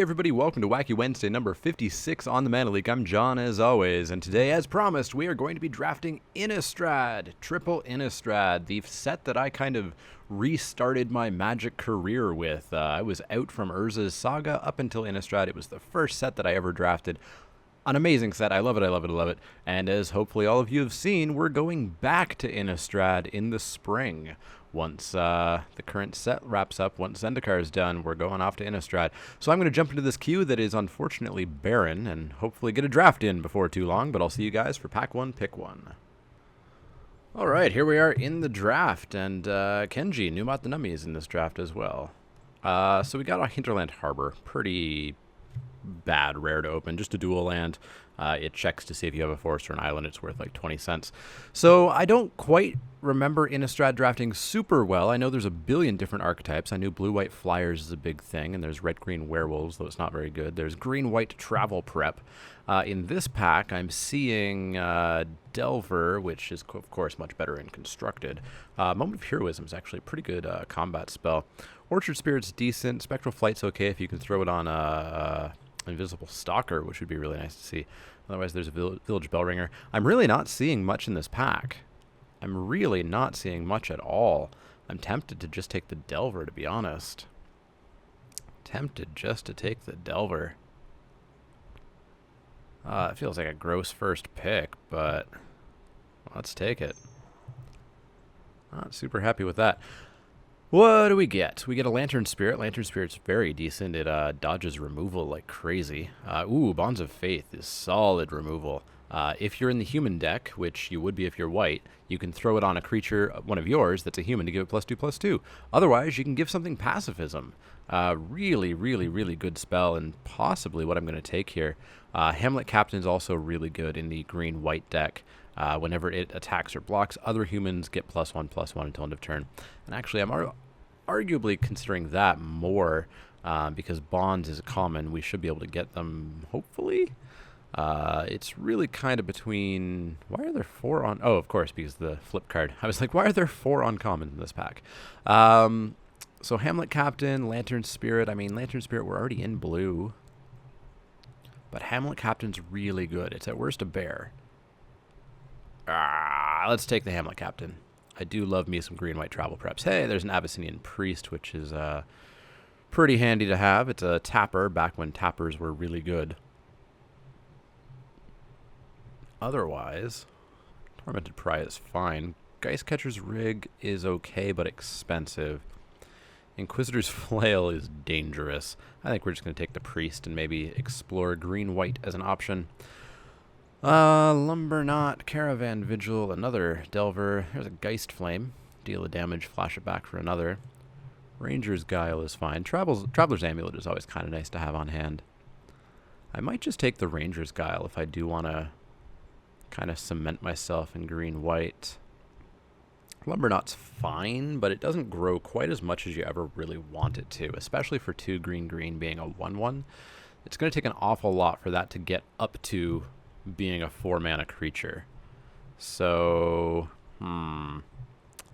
everybody, welcome to Wacky Wednesday number 56 on the Mana Leek. I'm John as always, and today, as promised, we are going to be drafting Innistrad, Triple Innistrad, the set that I kind of restarted my Magic career with. I was out from Urza's Saga up until Innistrad. It was the first set that I ever drafted. An amazing set. I love it, I love it, I love it. And as hopefully all of you have seen, we're going back to Innistrad in the spring. Once the current set wraps up, once Zendikar is done, we're going off to Innistrad. So I'm going to jump into this queue that is unfortunately barren and hopefully get a draft in before too long, but I'll see you guys for pack one, pick one. Alright, here we are in the draft, and Kenji, Numat the Nummy, is in this draft as well. So we got a Hinterland Harbor. Pretty bad rare to open, just a dual land. It checks to see if you have a forest or an island. It's worth like 20 cents. So I don't quite remember Innistrad drafting super well. I know there's a billion different archetypes. I knew blue-white flyers is a big thing, and there's red-green werewolves, though it's not very good. There's green-white travel prep. In this pack, I'm seeing Delver, which is, of course, much better in constructed. Moment of Heroism is actually a pretty good combat spell. Orchard Spirit's decent. Spectral Flight's okay if you can throw it on Invisible Stalker, which would be really nice to see. Otherwise, there's a Village Bellringer. I'm really not seeing much in this pack. I'm really not seeing much at all. I'm tempted to just take the Delver, to be honest. Tempted just to take the Delver. It feels like a gross first pick, but let's take it. Not super happy with that. What do we get? We get a Lantern Spirit. Lantern Spirit's very decent. It dodges removal like crazy. Bonds of Faith is solid removal. If you're in the human deck, which you would be if you're white, you can throw it on a creature, one of yours, that's a human to give it +2/+2. Otherwise, you can give something Pacifism. Really, really, really good spell, and possibly what I'm going to take here. Hamlet Captain is also really good in the green-white deck. Whenever it attacks or blocks, other humans get +1/+1 until end of turn. And actually, I'm arguably considering that more because Bonds is common. We should be able to get them, hopefully. It's really kind of between... Why are there 4 on... Oh, of course, because the flip card. I was like, why are there 4 uncommons in this pack? So Hamlet Captain, Lantern Spirit. I mean, Lantern Spirit, we're already in blue. But Hamlet Captain's really good. It's at worst a bear. Let's take the Hamlet Captain. I do love me some green-white travel preps. Hey, there's an Abyssinian Priest, which is pretty handy to have. It's a tapper back when tappers were really good. Otherwise, Tormented Pry is fine. Geistcatcher's Rig is okay, but expensive. Inquisitor's Flail is dangerous. I think we're just going to take the Priest and maybe explore green-white as an option. Lumberknot, Caravan Vigil, another Delver. There's a Geist Flame. Deal a damage, flash it back for another. Ranger's Guile is fine. Traveler's Amulet is always kind of nice to have on hand. I might just take the Ranger's Guile if I do want to kind of cement myself in green-white. Lumberknot's fine, but it doesn't grow quite as much as you ever really want it to, especially for 2 green-green being a 1/1. It's going to take an awful lot for that to get up to being a 4-mana creature. So, I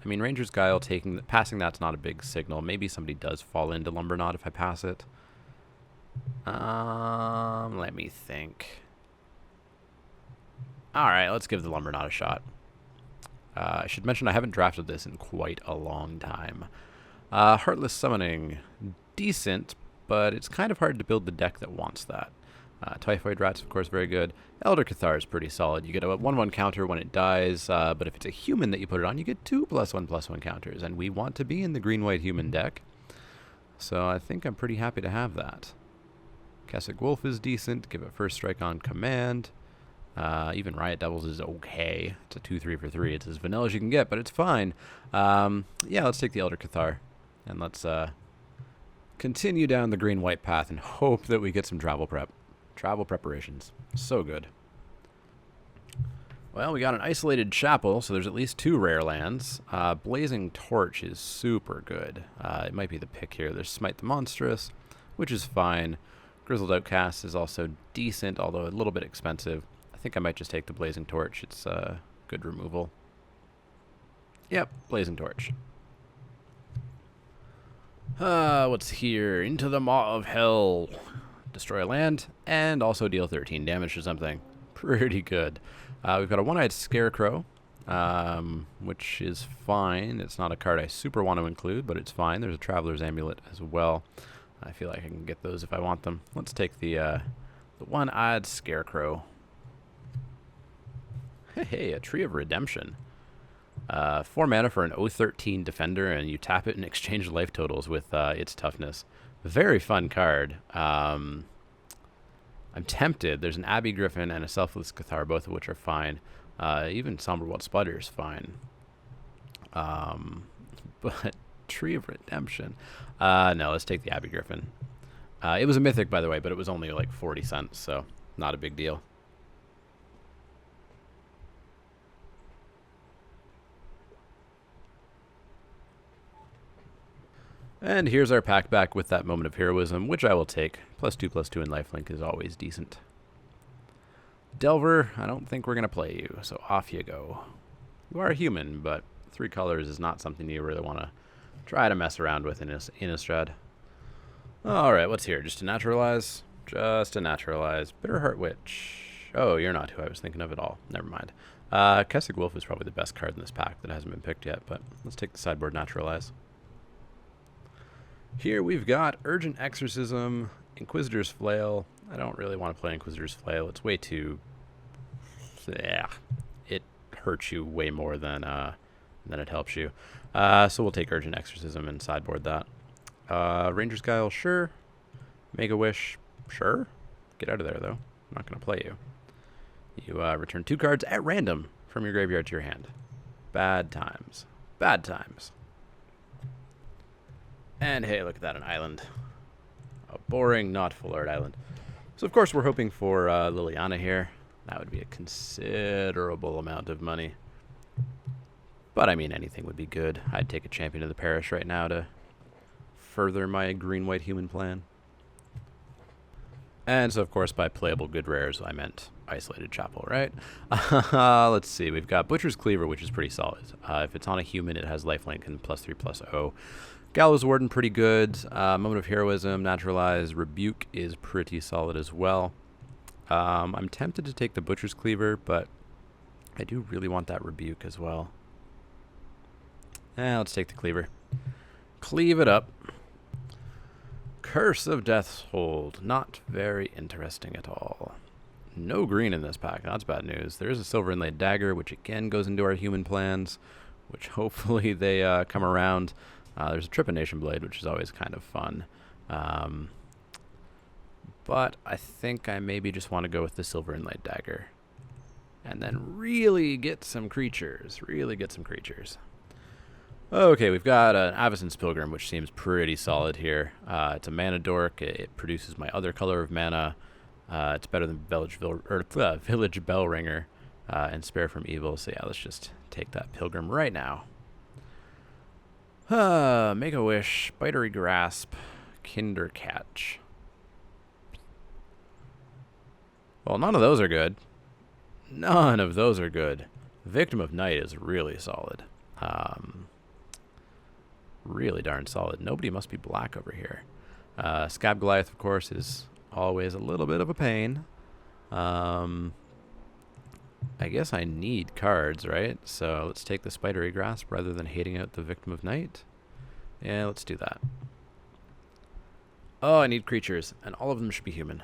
mean, Ranger's Guile, passing that's not a big signal. Maybe somebody does fall into Lumberknot if I pass it. Let me think. Alright, let's give the Lumberknot a shot. I should mention I haven't drafted this in quite a long time. Heartless Summoning, decent, but it's kind of hard to build the deck that wants that. Typhoid Rat's, of course, very good. Elder Cathar is pretty solid. You get a 1/1 counter when it dies, but if it's a human that you put it on, you get 2 +1/+1 counters, and we want to be in the green-white human deck. So I think I'm pretty happy to have that. Cassock Wolf is decent. Give it first strike on command. Even Riot Devils is okay. It's a 2/3 for 3. It's as vanilla as you can get, but it's fine. Yeah, let's take the Elder Cathar, and let's continue down the green-white path and hope that we get some travel prep. Travel preparations. So good. Well, we got an Isolated Chapel, so there's at least 2 rare lands. Blazing Torch is super good. It might be the pick here. There's Smite the Monstrous, which is fine. Grizzled Outcast is also decent, although a little bit expensive. I think I might just take the Blazing Torch. It's good removal. Yep, Blazing Torch. What's here? Into the Maw of Hell. destroy a land, and also deal 13 damage to something. Pretty good. We've got a one-eyed Scarecrow, which is fine. It's not a card I super want to include, but it's fine. There's a Traveler's Amulet as well. I feel like I can get those if I want them. Let's take the one-eyed Scarecrow. Hey, a Tree of Redemption. 4 mana for an 0-13 defender, and you tap it and exchange life totals with its toughness. Very fun card. I'm tempted. There's an Abbey Griffin and a Selfless Cathar, both of which are fine. Even Somberwelt Sputter is fine. But Tree of Redemption. No, let's take the Abbey Griffin. It was a mythic, by the way, but it was only like 40 cents, so not a big deal. And here's our pack back with that Moment of Heroism, which I will take. +2/+2 in lifelink is always decent. Delver, I don't think we're going to play you, so off you go. You are a human, but 3 colors is not something you really want to try to mess around with in Innistrad. Alright, what's here? Just to naturalize? Just to naturalize. Bitterheart Witch. Oh, you're not who I was thinking of at all. Never mind. Kessig Wolf is probably the best card in this pack that hasn't been picked yet, but let's take the sideboard naturalize. Here we've got Urgent Exorcism, Inquisitor's Flail. I don't really want to play Inquisitor's Flail. It's way too... yeah, it hurts you way more than it helps you. So we'll take Urgent Exorcism and sideboard that. Ranger's Guile, sure. Mega Wish, sure. Get out of there, though. I'm not going to play you. You return 2 cards at random from your graveyard to your hand. Bad times. Bad times. And hey, look at that, an island. A boring, not full art island. So of course we're hoping for Liliana here. That would be a considerable amount of money. But I mean, anything would be good. I'd take a Champion of the Parish right now to further my green-white human plan. And so of course by playable good rares, I meant Isolated Chapel, right? Let's see, we've got Butcher's Cleaver, which is pretty solid. If it's on a human, it has lifelink and +3/+0. Gallows Warden, pretty good. Moment of Heroism, Naturalize, Rebuke is pretty solid as well. I'm tempted to take the Butcher's Cleaver, but I do really want that Rebuke as well. Let's take the Cleaver. Cleave it up. Curse of Death's Hold. Not very interesting at all. No green in this pack. That's bad news. There is a Silver Inlaid Dagger, which again goes into our human plans, which hopefully they come around. There's a Trepanation Blade, which is always kind of fun. But I think I maybe just want to go with the Silver Inlaid Dagger. And then really get some creatures. Really get some creatures. Okay, we've got an Avacyn's Pilgrim, which seems pretty solid here. It's a mana dork. It produces my other color of mana. It's better than Village Bell Ringer and Spare from Evil. So yeah, let's just take that Pilgrim right now. Make a Wish, Bitery Grasp, Kinder Catch. Well, none of those are good. None of those are good. Victim of Night is really solid. Really darn solid. Nobody must be black over here. Scab Goliath, of course, is always a little bit of a pain. I guess I need cards, right? So let's take the Spidery Grasp rather than hating out the Victim of Night. Yeah, let's do that. Oh, I need creatures, and all of them should be human.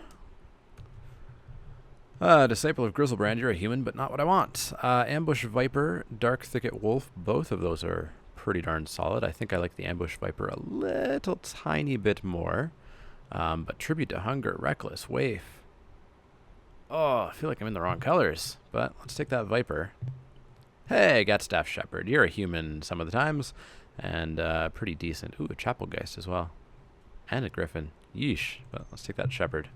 Disciple of Grizzlebrand, you're a human, but not what I want. Ambush Viper, Dark Thicket Wolf, both of those are pretty darn solid. I think I like the Ambush Viper a little tiny bit more. But Tribute to Hunger, Reckless, Waif. Oh, I feel like I'm in the wrong colors, but let's take that Viper. Hey, Gatstaff Shepherd, you're a human some of the times, and pretty decent. Ooh, a Chapelgeist as well. And a Griffin. Yeesh, but let's take that Shepherd.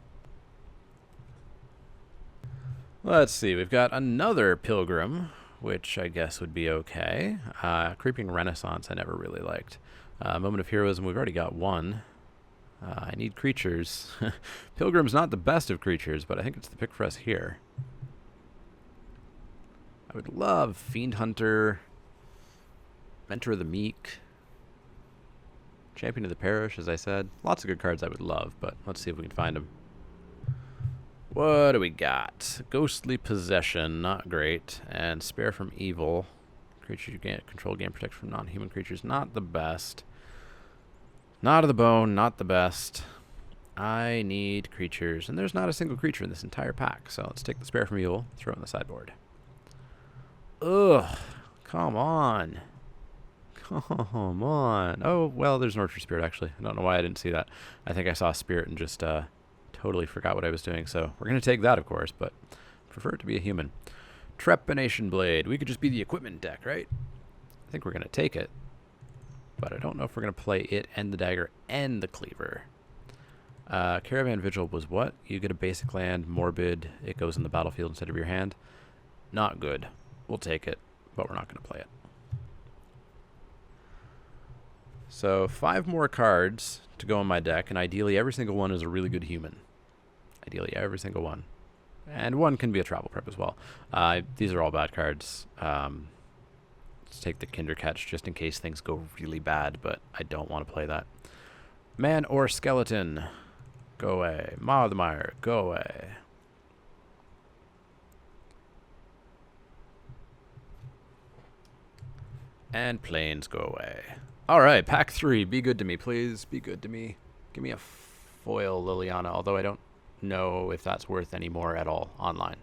Let's see, we've got another Pilgrim, which I guess would be okay. Creeping Renaissance I never really liked. Moment of Heroism, we've already got one. I need creatures. Pilgrim's not the best of creatures, but I think it's the pick for us here. I would love Fiend Hunter, Mentor of the Meek, Champion of the Parish, as I said. Lots of good cards I would love, but let's see if we can find them. What do we got? Ghostly Possession, not great. And Spare from Evil. Creatures you can't control gain protection from non-human creatures, not the best. Not of the bone, not the best. I need creatures, and there's not a single creature in this entire pack, so let's take the Spare from Evil, throw it on the sideboard. Ugh, come on. Come on. Oh, well, there's an Orchard Spirit, actually. I don't know why I didn't see that. I think I saw a Spirit and just totally forgot what I was doing, so we're going to take that, of course, but prefer it to be a human. Trepanation Blade. We could just be the equipment deck, right? I think we're going to take it, but I don't know if we're going to play it and the dagger and the cleaver. Caravan Vigil was what? You get a basic land, morbid, it goes in the battlefield instead of your hand. Not good. We'll take it, but we're not going to play it. So 5 more cards to go in my deck, and ideally every single one is a really good human. Ideally every single one. And one can be a travel prep as well. These are all bad cards. Let's take the Kindercatch just in case things go really bad, but I don't want to play that. Man or Skeleton. Go away. Maw of the Mire. Go away. And Plains. Go away. All right, pack 3. Be good to me, please. Be good to me. Give me a foil Liliana, although I don't know if that's worth any more at all online.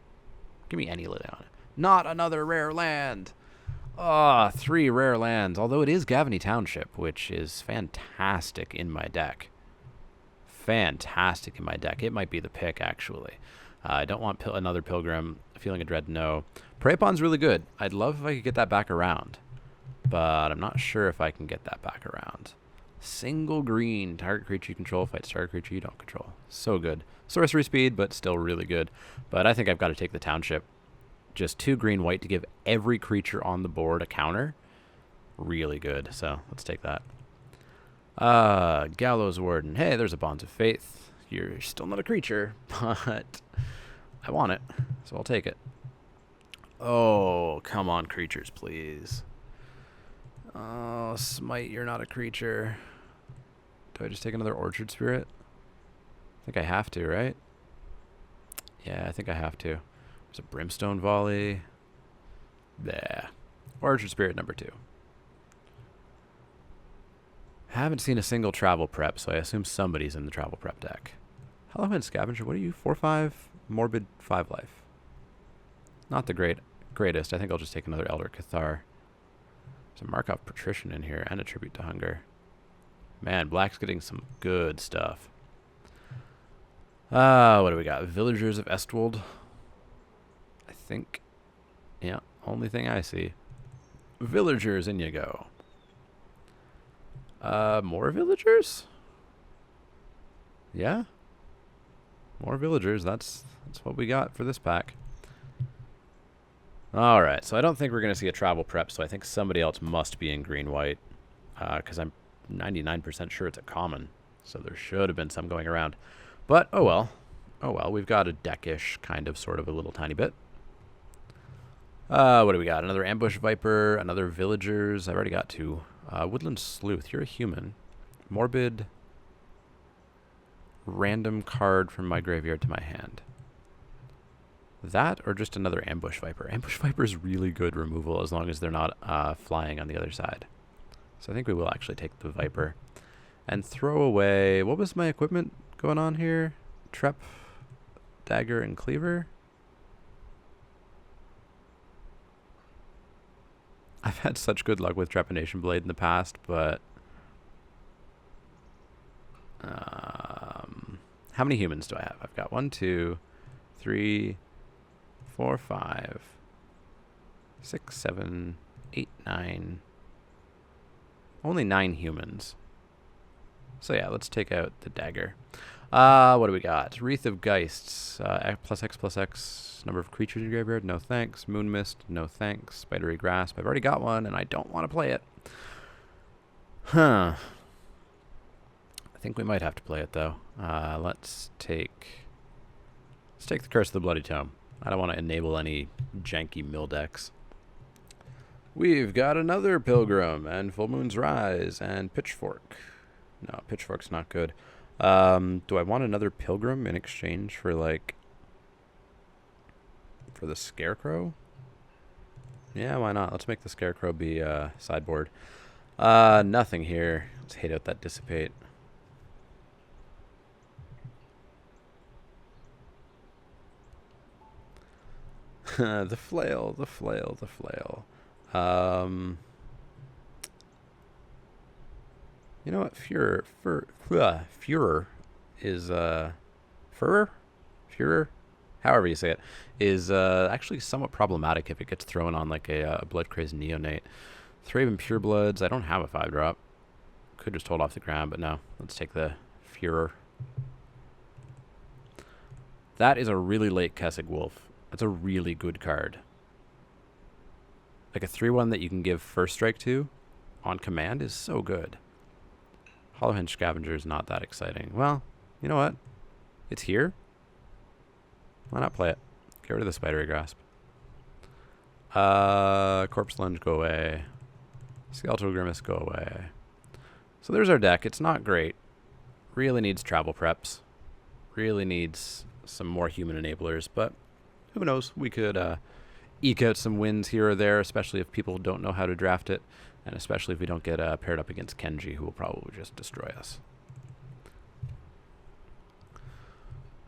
Give me any Liliana. Not another rare land. 3 rare lands, although it is Gavany Township, which is fantastic in my deck. Fantastic in my deck. It might be the pick, actually. I don't want another Pilgrim. Feeling of Dread, no. Prey Upon's really good. I'd love if I could get that back around, but I'm not sure if I can get that back around. Single green. Target creature you control fights target creature you don't control. So good. Sorcery speed, but still really good. But I think I've got to take the Township. Just 2 green white to give every creature on the board a counter. Really good. So let's take that. Gallows Warden. Hey, there's a Bonds of Faith. You're still not a creature, but I want it, so I'll take it. Oh, come on, creatures, please. Oh, Smite, you're not a creature. Do I just take another Orchard Spirit? I think I have to, right? Yeah, I think I have to. There's a Brimstone Volley. There. Orchard Spirit number 2. Haven't seen a single travel prep, so I assume somebody's in the travel prep deck. Halloween Scavenger, what are you? 4/5, Morbid, 5 life. Not the greatest. I think I'll just take another Elder Cathar. There's a Markov Patrician in here and a Tribute to Hunger. Man, Black's getting some good stuff. What do we got? Villagers of Estwold. I think. Yeah, only thing I see. Villagers, in you go. More villagers? Yeah. More villagers. That's what we got for this pack. All right. So I don't think we're going to see a travel prep, so I think somebody else must be in green-white, because I'm 99% sure it's a common, so there should have been some going around. But, oh well. Oh well. We've got a deckish, kind of, sort of, a little tiny bit. What do we got? Another Ambush Viper, another Villagers. I've already got 2. Woodland Sleuth, you're a human. Morbid. Random card from my graveyard to my hand. That or just another Ambush Viper. Ambush Viper is really good removal as long as they're not flying on the other side. So I think we will actually take the Viper. And throw away... What was my equipment going on here? Trep, Dagger, and Cleaver? I've had such good luck with Trepanation Blade in the past, but... how many humans do I have? I've got 1, 2, 3, 4, 5, 6, 7, 8, 9. Only 9 humans. So yeah, let's take out the dagger. What do we got? Wreath of Geists. +X+X. Number of creatures in your graveyard. No thanks. Moon Mist. No thanks. Spidery Grasp. I've already got one, and I don't want to play it. Huh. I think we might have to play it, though. Let's take the Curse of the Bloody Tome. I don't want to enable any janky mill decks. We've got another Pilgrim, and Full Moon's Rise, and Pitchfork. No, Pitchfork's not good. Do I want another Pilgrim in exchange for, like, For the Scarecrow? Yeah, why not? Let's make the Scarecrow be sideboard. Nothing here. Let's hate out that Dissipate. The Flail, the Flail, the Flail. You know what? Führer is Führer, however you say it, is actually somewhat problematic if it gets thrown on like a Blood Crazed Neonate. Thraben Purebloods. I don't have a 5-drop. Could just hold off the ground, but no. Let's take the Führer. That is a really late Kessig Wolf. That's a really good card. Like a 3-1 that you can give first strike to on command is so good. Hollowhinge Scavenger is not that exciting. Well, you know what? It's here. Why not play it? Get rid of the Spidery Grasp. Corpse Lunge, go away. Skeletal Grimace, go away. So there's our deck. It's not great. Really needs travel preps. Really needs some more human enablers, but who knows? We could eke out some wins here or there, especially if people don't know how to draft it, and especially if we don't get paired up against Kenji, who will probably just destroy us.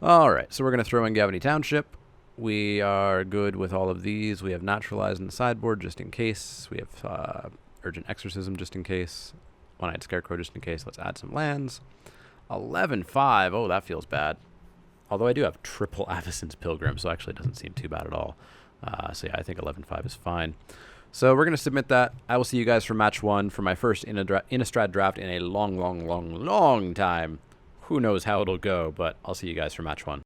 All right, so we're going to throw in Gavany Township. We are good with all of these. We have Naturalize in the sideboard just in case. We have Urgent Exorcism just in case. One-Eyed Scarecrow just in case. Let's add some lands. 11-5. Oh, that feels bad. Although I do have triple Avacyn's Pilgrim, so actually it doesn't seem too bad at all. So yeah, I think 11-5 is fine. So we're going to submit that. I will see you guys for match 1 for my first Innistrad draft in a long time. Who knows how it'll go, but I'll see you guys for match 1.